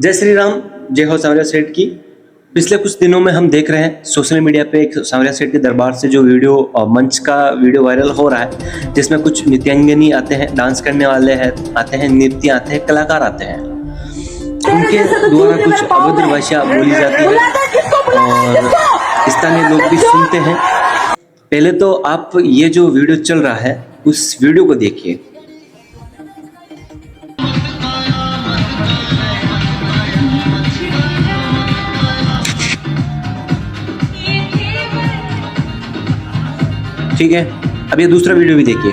जय श्री राम, जय हो सांवरिया सेठ की। पिछले कुछ दिनों में हम देख रहे हैं सोशल मीडिया पे एक सांवरिया सेठ के दरबार से जो वीडियो मंच का वीडियो वायरल हो रहा है, जिसमें कुछ नृत्यांगनी आते हैं, डांस करने वाले हैं आते हैं, नृत्य आते हैं, कलाकार आते हैं। उनके द्वारा कुछ अभद्र भाषा बोली जाती है और स्थानीय लोग भी सुनते हैं। पहले तो आप ये जो वीडियो चल रहा है उस वीडियो को देखिए। ठीक है, अब ये दूसरा वीडियो भी देखिए।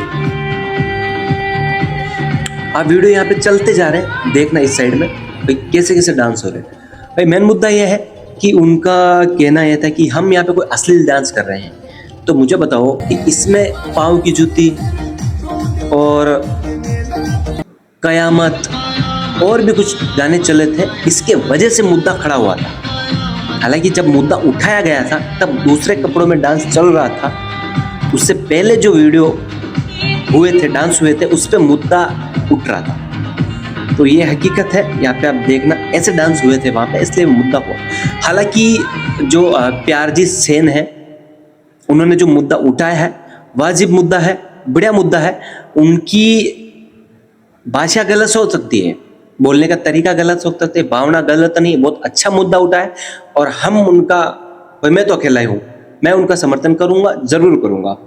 आप वीडियो यहाँ पे चलते जा रहे हैं, देखना इस साइड में भाई कैसे कैसे डांस हो रहे हैं। भाई मेन मुद्दा यह है कि उनका कहना यह था कि हम यहाँ पे कोई अश्लील डांस कर रहे हैं। तो मुझे बताओ कि इसमें पाँव की जूती और कयामत और भी कुछ गाने चले थे, इसके वजह से मुद्दा खड़ा हुआ था। हालांकि जब मुद्दा उठाया गया था तब दूसरे कपड़ों में डांस चल रहा था। उससे पहले जो वीडियो हुए थे, डांस हुए थे, उस पे मुद्दा उठ रहा था। तो ये हकीकत है, यहाँ पे आप देखना ऐसे डांस हुए थे वहाँ पे, इसलिए मुद्दा हुआ। हालांकि जो प्यारजी सेन है, उन्होंने जो मुद्दा उठाया है वाजिब मुद्दा है, बढ़िया मुद्दा है। उनकी भाषा गलत हो सकती है, बोलने का तरीका गलत हो सकता है, भावना गलत नहीं, बहुत अच्छा मुद्दा उठाया और हम उनका, मैं तो अकेला ही हूँ, मैं उनका समर्थन करूंगा, जरूर करूंगा।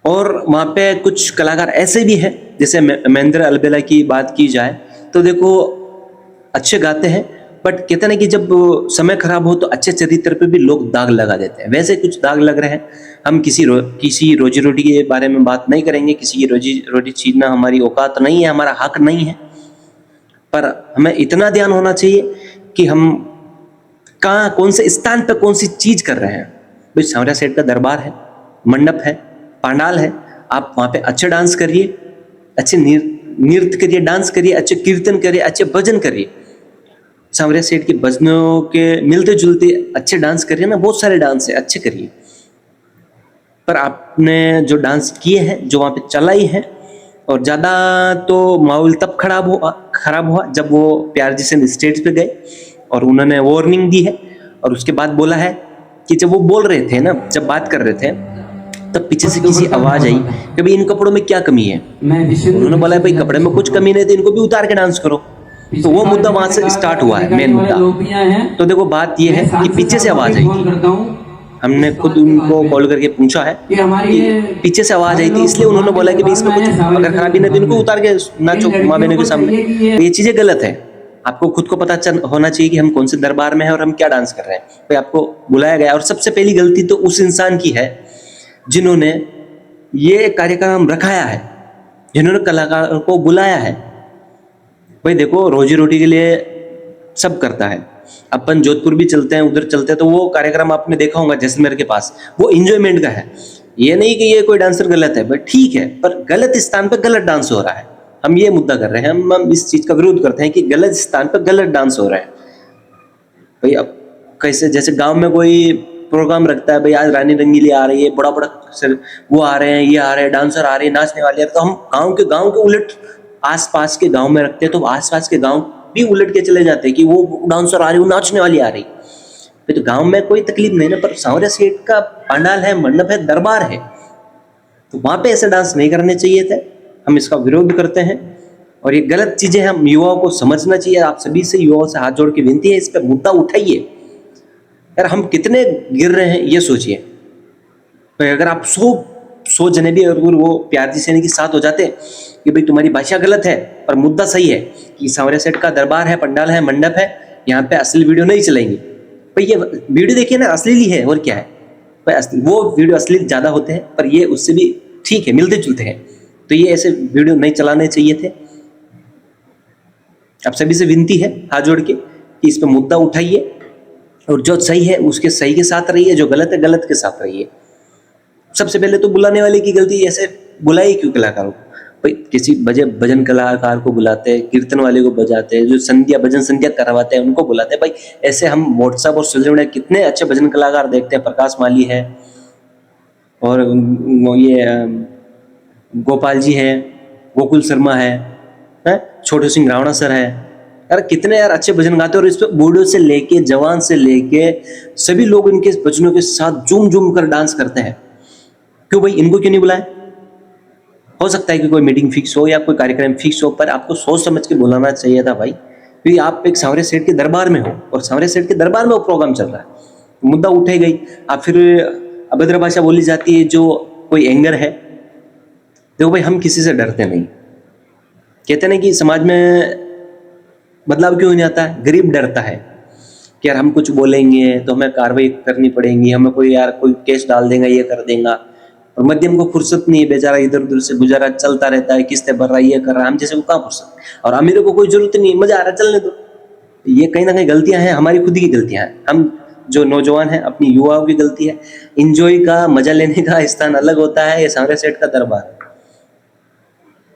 और वहाँ पे कुछ कलाकार ऐसे भी हैं, जैसे महेंद्र अलबेला की बात की जाए तो देखो अच्छे गाते हैं, बट कहते हैं कि जब समय खराब हो तो अच्छे चरित्र पे भी लोग दाग लगा देते हैं। वैसे कुछ दाग लग रहे हैं। हम किसी रोजी रोटी के बारे में बात नहीं करेंगे, किसी की रोजी रोटी छीनना हमारी औकात नहीं है, हमारा हक नहीं है। पर हमें इतना ध्यान होना चाहिए कि हम कहाँ, कौन से स्थान पे कौन सी चीज कर रहे हैं। भाई सांवरिया सेठ का दरबार है, मंडप है, पांडाल है, आप वहाँ पे अच्छे डांस करिए, अच्छे नृत्य करिए, डांस करिए, अच्छे कीर्तन करिए, अच्छे भजन करिए। सांवरिया सेठ के भजनों के मिलते जुलते अच्छे डांस करिए ना, बहुत सारे डांस है, अच्छे करिए। पर आपने जो डांस किए हैं, जो वहाँ पे चलाई है, और ज़्यादा तो माहौल तब खराब हुआ जब वो प्यारजी सेन स्टेज पे गए और उन्होंने वार्निंग दी है। और उसके बाद बोला है कि जब वो बोल रहे थे ना, जब बात कर रहे थे, तब पीछे से किसी आवाज आई कि भाई इन कपड़ों में क्या कमी है। उन्होंने बोला भाई कपड़े में कुछ कमी नहीं थी, इनको भी उतार के डांस करो। तो वो मुद्दा वहां से स्टार्ट हुआ है, मेन मुद्दा। तो देखो बात ये है कि पीछे से आवाज आई थी, हमने खुद उनको कॉल करके पूछा है कि पीछे से आवाज आई थी, इसलिए उन्होंने बोला कि भाई इसमें कुछ अगर खराबी नहीं तो इनको उतार के नाचो माँ बहनों के सामने। ये चीजें गलत है। आपको खुद को पता होना चाहिए कि हम कौन से दरबार में हैं और हम क्या डांस कर रहे हैं। भाई आपको बुलाया गया, और सबसे पहली गलती तो उस इंसान की है जिन्होंने ये कार्यक्रम रखाया है, जिन्होंने कलाकारों को बुलाया है। भाई देखो रोजी रोटी के लिए सब करता है। अपन जोधपुर भी चलते हैं, उधर चलते हैं, तो वो कार्यक्रम आपने देखा होगा जैसलमेर के पास, वो एंजॉयमेंट का है। ये नहीं कि ये कोई डांसर गलत है, बट ठीक है, पर गलत स्थान पर गलत डांस हो रहा है। हम ये मुद्दा कर रहे हैं, हम इस चीज का विरोध करते हैं कि गलत स्थान पर गलत डांस हो रहा है। भाई अब कैसे, जैसे गांव में कोई प्रोग्राम रखता है, भाई आज रानी रंगीली आ रही है, बड़ा बड़ा वो आ रहे हैं, ये आ रहे हैं, डांसर आ रहे हैं, नाचने वाले, तो हम गांव के उलट आसपास के गांव में रखते हैं, तो आसपास के गांव भी उलट के चले जाते हैं कि वो डांसर आ रही, वो नाचने वाली आ रही। तो गांव में कोई तकलीफ नहीं ना, पर सांवरिया सेठ का पंडाल है, मंडप है, दरबार है, तो वहां पे ऐसे डांस नहीं करने चाहिए थे। हम इसका विरोध करते हैं और ये गलत चीजें हम युवाओं को समझना चाहिए। आप सभी से युवाओं से हाथ जोड़ के विनती है, इस पर मुद्दा उठाइए। यार हम कितने गिर रहे हैं ये सोचिए। तो अगर आप 100 जने भी अगर वो प्यारजी सेन के साथ हो जाते कि भाई तुम्हारी भाषा गलत है पर मुद्दा सही है कि सांवरिया सेठ का दरबार है, पंडाल है, मंडप है, यहाँ पे असली वीडियो नहीं चलेंगे। भाई ये वीडियो देखिए ना, असली है और क्या है। भाई वो वीडियो असली ज्यादा होते हैं, पर ये उससे भी ठीक है, मिलते जुलते हैं। तो ये ऐसे वीडियो नहीं चलाने चाहिए थे। आप सभी से विनती है हाथ जोड़ के कि इस पर मुद्दा उठाइए, और जो सही है उसके सही के साथ रहिए, जो गलत है गलत के साथ रहिए। सबसे पहले तो बुलाने वाले की गलती, ऐसे बुलाई क्यों कलाकारों को। भाई किसी भजन कलाकार को बुलाते हैं, कीर्तन वाले को बजाते हैं, जो भजन संध्या करवाते हैं उनको बुलाते हैं। भाई ऐसे हम व्हाट्सएप और सोशल मीडिया कितने अच्छे भजन कलाकार देखते हैं, प्रकाश माली है, और ये गोपाल जी है, गोकुल शर्मा है, छोटे सिंह रावणा सर है, यार कितने यार अच्छे भजन गाते हैं, और इस पे बूढ़ों से लेके जवान से लेके सभी लोग इनके भजनों के साथ झूम झूम कर डांस करते हैं। क्यों भाई, इनको क्यों नहीं बुलाया? हो सकता है कि कोई मीटिंग फिक्स हो या कोई कार्यक्रम फिक्स हो, पर आपको सोच समझ के बुलाना चाहिए था भाई, क्योंकि आप एक सांवरे सेठ के दरबार में हो और सांवरे सेठ के दरबार में वो प्रोग्राम चल रहा है, मुद्दा उठे गई, आप फिर अभद्र भाषा बोली जाती है जो कोई एंगर है। देखो भाई, हम किसी से डरते नहीं। कहते ना कि समाज में बदलाव क्यों नहीं आता है? गरीब डरता है कि यार हम कुछ बोलेंगे तो हमें कार्रवाई करनी पड़ेगी, हमें कोई यार कोई केस डाल देगा, ये कर देगा। और मध्यम को फुर्सत नहीं है, बेचारा इधर उधर से गुजारा चलता रहता है, किस्तें भर रहा है, ये कर रहा है, हम जैसे को कहाँ फुर्सत। और अमीरों को कोई जरूरत नहीं, मजा आ रहा है, चलने दो। ये कहीं ना कहीं गलतियां हैं, हमारी खुद की गलतियां हैं। हम जो नौजवान हैं, अपनी युवाओं की गलती है। इंजॉय का मजा लेने का स्थान अलग होता है, ये सांवरे सेठ का दरबार है।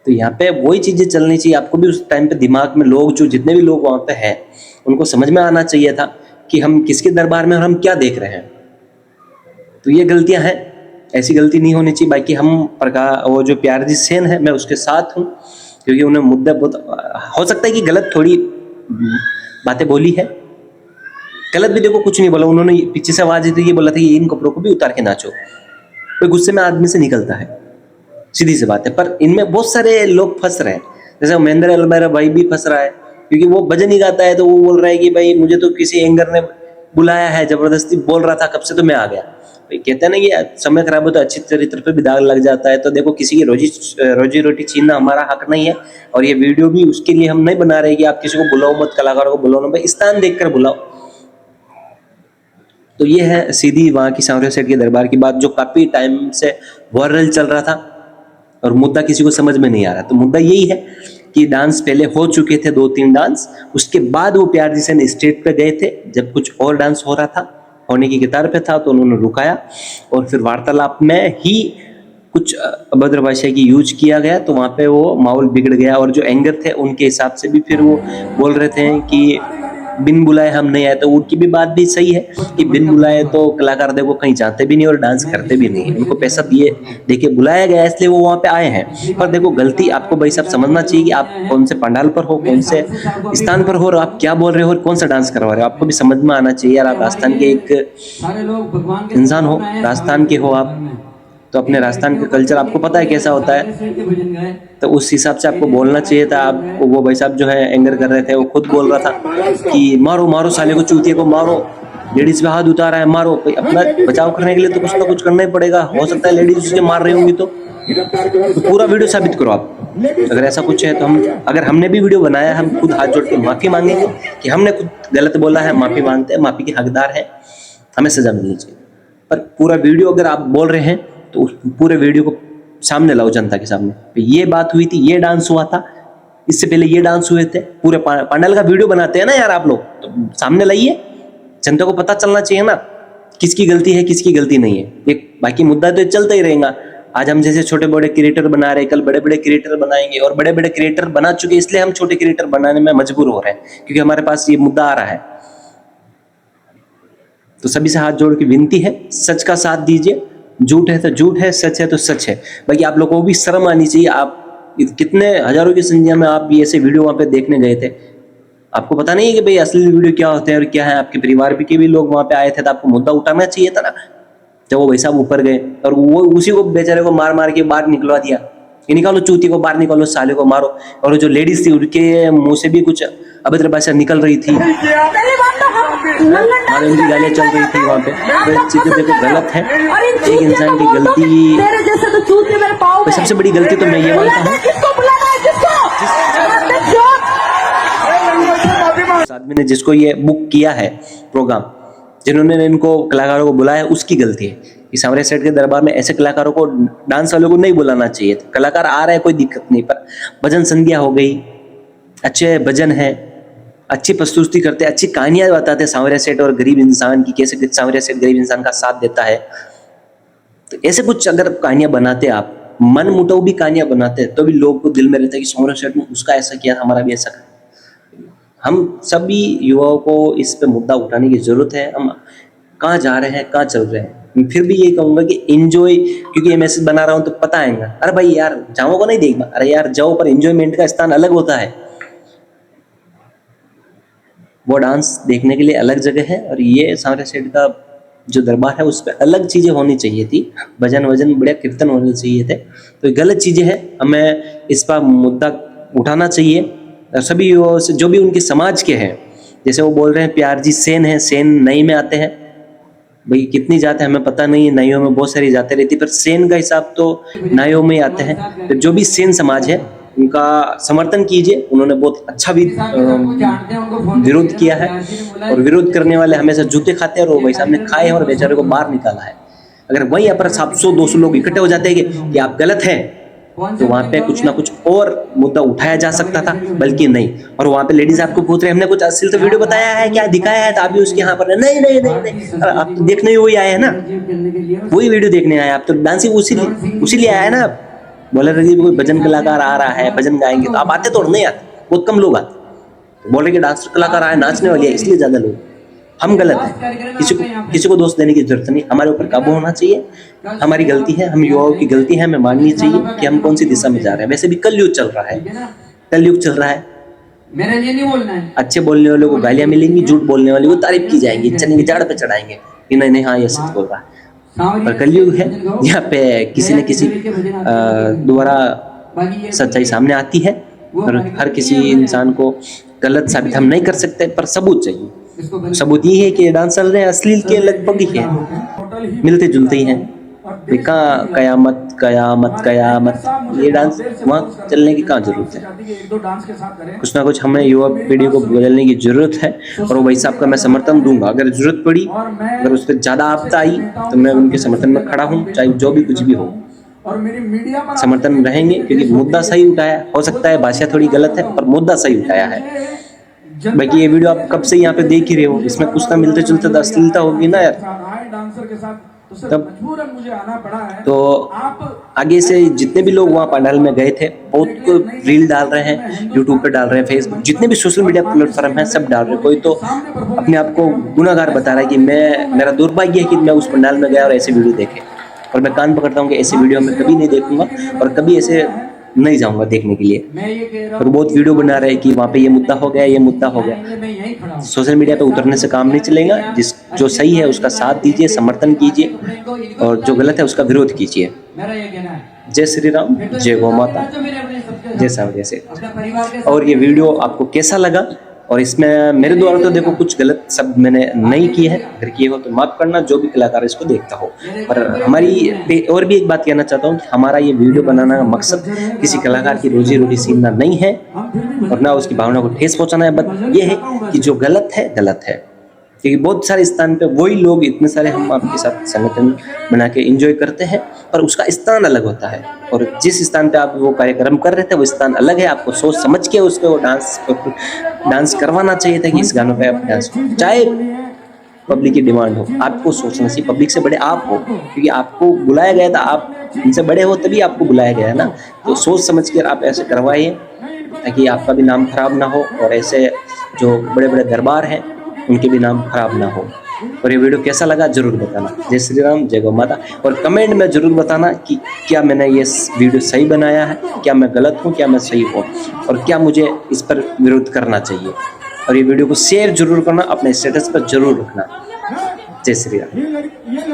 तो यहाँ पे वही चीजें चलनी चाहिए। आपको भी उस टाइम पे दिमाग में लोग, जो जितने भी लोग वहां पे हैं, उनको समझ में आना चाहिए था कि हम किसके दरबार में और हम क्या देख रहे हैं। तो ये गलतियां हैं, ऐसी गलती नहीं होनी चाहिए। बाकी हम वो जो प्यारजी सेन है, मैं उसके साथ हूँ, क्योंकि उन्हें मुद्दा बहुत, हो सकता है कि गलत थोड़ी बातें बोली है। गलत भी देखो कुछ नहीं बोला उन्होंने, पीछे से आवाज आई तो ये बोला था कि इन कपड़ों को भी उतार के नाचो। कोई गुस्से में आदमी से निकलता है, सीधी सी बात है। पर इनमें बहुत सारे लोग फंस रहे हैं, जैसे महेंद्र अलमेरा भाई भी फंस रहा है, क्योंकि वो भजन ही गाता है तो वो बोल रहा है कि भाई मुझे तो किसी एंगर ने बुलाया है, जबरदस्ती बोल रहा था कब से, तो मैं आ गया। भाई कहते हैं ना कि समय खराब हो तो अच्छी चरित्र पे भी दाग लग जाता है। तो देखो, किसी की रोजी रोटी छीनना हमारा हक नहीं है, और ये वीडियो भी उसके लिए हम नहीं बना रहे कि आप किसी को बुलाओ मत, कलाकारों को बुलाओ ना, भाई स्थान देखकर बुलाओ। तो ये है सीधी वहां की सांवरे सेठ के दरबार की बात, जो काफी टाइम से वायरल चल रहा था और मुद्दा किसी को समझ में नहीं आ रहा। तो मुद्दा यही है कि डांस पहले हो चुके थे 2-3 डांस, उसके बाद वो प्यारजी सेन स्टेज पे गए थे जब कुछ और डांस हो रहा था, होने की कतार पे था, तो उन्होंने रुकाया और फिर वार्तालाप में ही कुछ अभद्र भाषा की यूज किया गया, तो वहां पे वो माहौल बिगड़ गया। और जो एंगर थे उनके हिसाब से भी फिर वो बोल रहे थे कि बिन बुलाए हम नहीं आए, तो उनकी भी बात भी सही है कि बिन बुलाए तो कलाकार देखो कहीं जाते भी नहीं और डांस करते भी नहीं, उनको पैसा दिए देके बुलाया गया इसलिए वो वहां पे आए हैं। पर देखो, गलती आपको भाई साहब समझना चाहिए कि आप कौन से पंडाल पर हो, कौन से स्थान पर हो और आप क्या बोल रहे हो और कौन सा डांस करवा रहे हो, आपको भी समझ में आना चाहिए। यार आप राजस्थान के एक इंसान हो, राजस्थान के हो आप, तो अपने राजस्थान का कल्चर आपको पता है कैसा होता है, तो उस हिसाब से आपको बोलना चाहिए था। आपको वो भाई साहब जो है एंगर कर रहे थे, वो खुद बोल रहा था कि मारो मारो साले को, चूतिए को मारो, लेडीज पे हाथ उतारा है मारो। भाई अपना बचाव करने के लिए तो कुछ ना कुछ करना ही पड़ेगा। हो सकता है लेडीज उसके मार रही होंगी, तो पूरा वीडियो साबित करो आप। अगर ऐसा कुछ है तो हम, अगर हमने भी वीडियो बनाया, हम खुद हाथ जोड़ के माफी मांगेंगे कि हमने खुद गलत बोला है, माफी मांगते हैं, माफी के हकदार है, हमें सजा मिलनी चाहिए। पर पूरा वीडियो अगर आप बोल रहे हैं तो उस पूरे वीडियो को सामने लाओ जनता के सामने, ये बात हुई थी, ये डांस हुआ था, इससे पहले ये डांस हुए थे। पूरे पंडाल का वीडियो बनाते हैं ना यार आप लोग, तो सामने लाइए, जनता को पता चलना चाहिए ना किसकी गलती है किसकी गलती नहीं है। एक बाकी मुद्दा तो चलता ही रहेगा। आज हम जैसे छोटे बड़े क्रिएटर बना रहे हैं, कल बड़े बड़े क्रिएटर बनाएंगे, और बड़े बड़े क्रिएटर बना चुके, इसलिए हम छोटे क्रिएटर बनाने में मजबूर हो रहे हैं, क्योंकि हमारे पास ये मुद्दा आ रहा है। तो सभी से हाथ जोड़ के विनती है, सच का साथ दीजिए। झूठ है तो झूठ है, सच है तो सच है। बाकी आप लोगों को भी शर्म आनी चाहिए। आप कितने हजारों की संख्या में आप भी ऐसे वीडियो वहां पे देखने गए थे, आपको पता नहीं है कि भाई असली वीडियो क्या होते हैं और क्या है। आपके परिवार के भी लोग वहां पे आए थे, तो आपको मुद्दा उठाना चाहिए था ना। जब वो भाई साहब ऊपर गए और वो उसी को बेचारे को मार मार के बाहर निकलवा दिया कि निकालो चूती को बाहर, निकालो साले को मारो। और जो लेडीज थी उनके मुंह से भी कुछ अभद्र भाषा निकल रही थी, उनकी गालियां चल रही थी वहां पे। तो चीजें देखो गलत है, एक इंसान की गलती, सबसे बड़ी गलती तो मैं ये मानता हूँ आदमी ने जिसको ये बुक किया है प्रोग्राम, जिन्होंने इनको कलाकारों को बुलाया, उसकी गलती है। कि सांवरे सेठ के दरबार में ऐसे कलाकारों को, डांस वालों को नहीं बुलाना चाहिए था। कलाकार आ रहे हैं कोई दिक्कत नहीं, पर भजन संध्या हो गई, अच्छे भजन है, अच्छी प्रस्तुति करते, अच्छी कहानियां बताते सांवरे सेठ और गरीब इंसान की, कैसे सांवरे सेठ गरीब इंसान का साथ देता है। तो ऐसे कुछ अगर कहानियां बनाते, आप मन मुटाव भी कहानियां बनाते, तो भी लोगों को दिल में रहता है कि सांवरे सेठ ने उसका ऐसा किया, हमारा भी ऐसा कर। हम सभी युवाओं को इस पे मुद्दा उठाने की जरूरत है। हम कहाँ जा रहे हैं, कहाँ चल रहे हैं। फिर भी ये कहूंगा कि एंजॉय, क्योंकि ये मैसेज बना रहा हूं तो पता आएगा, अरे भाई यार जाओ को नहीं देखना, अरे यार जाओ, पर एंजॉयमेंट का स्थान अलग होता है। वो डांस देखने के लिए अलग जगह है, और ये सांवरिया सेठ का जो दरबार है उस पर अलग चीज़ें होनी चाहिए थी, भजन वजन बढ़िया कीर्तन होने चाहिए थे। तो ये गलत चीज़ें हैं, हमें इस पर मुद्दा उठाना चाहिए। और सभी युवाओं से जो भी उनके समाज के हैं, जैसे वो बोल रहे हैं प्यार जी सेन है, सेन नई में आते हैं, भाई कितनी जाते हैं हमें पता नहीं है, नाइयों में बहुत सारी जाते रहती, पर सेन का हिसाब तो नाइयों में ही आते हैं। तो जो भी सेन समाज है उनका समर्थन कीजिए, उन्होंने बहुत अच्छा भी विरोध किया है, और विरोध करने वाले हमेशा जूते खाते हैं, और वो भाई साहब ने खाए हैं और बेचारे को बाहर निकाला है। अगर वहीं पर 700-200 लोग इकट्ठे हो जाते हैं कि आप गलत हैं, तो वहाँ पे कुछ ना कुछ और मुद्दा उठाया जा सकता था, बल्कि नहीं। और वहाँ पे लेडीज आपको पूछ रहे हैं हमने कुछ अश्लील तो वीडियो बताया है क्या, दिखाया है, तो आप भी उसके यहाँ पर नहीं नहीं नहीं नहीं, आप तो देखने ही वही आए हैं ना, वही वीडियो देखने आए, आप तो डांसिंग उसी लिए आए हैं ना। बोले रही कोई भजन कलाकार आ रहा है, भजन गाएंगे, तो आप आते तो नहीं आते, बहुत कम लोग आते। बोल रहे कि डांस कलाकार आए, नाचने वाली है, इसलिए ज्यादा लोग। हम गलत हैं, किसी को दोष देने की जरूरत नहीं, हमारे ऊपर काबू होना चाहिए। हमारी गलती है, हम युवाओं की गलती है, हमें माननी चाहिए कि हम कौन सी दिशा में जा रहे हैं। वैसे भी कलयुग चल रहा है, कलयुग चल रहा है, मेरे लिए नहीं बोलना है। अच्छे बोलने वालों को गालियां मिलेंगी, झूठ बोलने वाले को तारीफ की जाएंगी, चने की झाड़ पे चढ़ाएंगे कि नहीं नहीं हाँ ये सच बोल रहा है। पर कलयुग है, यहाँ पे किसी न किसी द्वारा सच्चाई सामने आती है, और हर किसी इंसान को गलत साबित हम नहीं कर सकते, पर सबूत चाहिए। सबूत ये है कि डांस चल रहे हैं अश्लील के लगभग ही है, मिलते जुलते ही हैं। कहाँ कयामत कयामत कयामत, ये डांस वहाँ चलने की कहाँ जरूरत है। कुछ ना कुछ हमें युवा पीढ़ी को बदलने की जरूरत है, और वो भाई साहब का मैं समर्थन दूंगा। अगर जरूरत पड़ी, अगर उस पर ज्यादा आपदा आई, तो मैं उनके समर्थन में खड़ा हूँ, चाहे जो भी कुछ भी हो, समर्थन रहेंगे। क्योंकि मुद्दा सही उठाया, हो सकता है भाषा थोड़ी गलत है, पर मुद्दा सही उठाया है। बाकी ये वीडियो आप कब से यहाँ पे देख ही रहे हो, इसमें कुछ ना मिलते जुलते तो अश्लीलता होगी ना यार। तब तो आगे से जितने भी लोग वहाँ पंडाल में गए थे, बहुत को रील डाल रहे हैं, यूट्यूब पे डाल रहे हैं, फेसबुक, जितने भी सोशल मीडिया प्लेटफॉर्म हैं सब डाल रहे हैं। कोई तो अपने आप को गुनाहगार बता रहा है कि मेरा दुर्भाग्य है कि मैं उस पंडाल में गया और ऐसे वीडियो देखे। और मैं कान पकड़ता हूँ कि ऐसे वीडियो मैं कभी नहीं देखूंगा, और कभी ऐसे नहीं जाऊंगा देखने के लिए। और बहुत वीडियो बना रहे हैं कि वहाँ पे ये मुद्दा हो गया, ये मुद्दा हो गया। सोशल मीडिया पे उतरने से काम नहीं चलेगा, जो सही है उसका साथ दीजिए, समर्थन कीजिए, और जो गलत है उसका विरोध कीजिए। जय श्री राम, जय गौ माता, जय सांवरिया सेठ। और ये वीडियो आपको कैसा लगा, और इसमें मेरे द्वारा तो देखो कुछ गलत शब्द मैंने नहीं किए हैं, अगर किए हो तो माफ करना, जो भी कलाकार इसको देखता हो। पर हमारी और भी एक बात कहना चाहता हूँ कि हमारा ये वीडियो बनाना का मकसद किसी कलाकार की रोजी रोटी छीनना नहीं है, और ना उसकी भावना को ठेस पहुंचाना है। बट ये है कि जो गलत है गलत है, क्योंकि बहुत सारे स्थान पे वही लोग, इतने सारे हम आपके साथ संगठन बना के एंजॉय करते हैं, पर उसका स्थान अलग होता है। और जिस स्थान पे आप वो कार्यक्रम कर रहे थे वो स्थान अलग है, आपको सोच समझ के उसको वो डांस करवाना चाहिए था कि इस गानों पे आप डांस, चाहे पब्लिक की डिमांड हो, आपको सोचना चाहिए। पब्लिक से बड़े आप हो, क्योंकि आपको बुलाया गया था, आप इनसे बड़े हो तभी आपको बुलाया गया है ना। तो सोच समझ कर आप ऐसे करवाइए, ताकि आपका भी नाम खराब ना हो, और ऐसे जो बड़े बड़े दरबार हैं उनके भी नाम खराब ना हो। और ये वीडियो कैसा लगा जरूर बताना। जय श्री राम, जय गौ माता। और कमेंट में जरूर बताना कि क्या मैंने ये वीडियो सही बनाया है, क्या मैं गलत हूँ, क्या मैं सही हूँ, और क्या मुझे इस पर विरोध करना चाहिए। और ये वीडियो को शेयर जरूर करना, अपने स्टेटस पर जरूर रखना। जय श्री राम।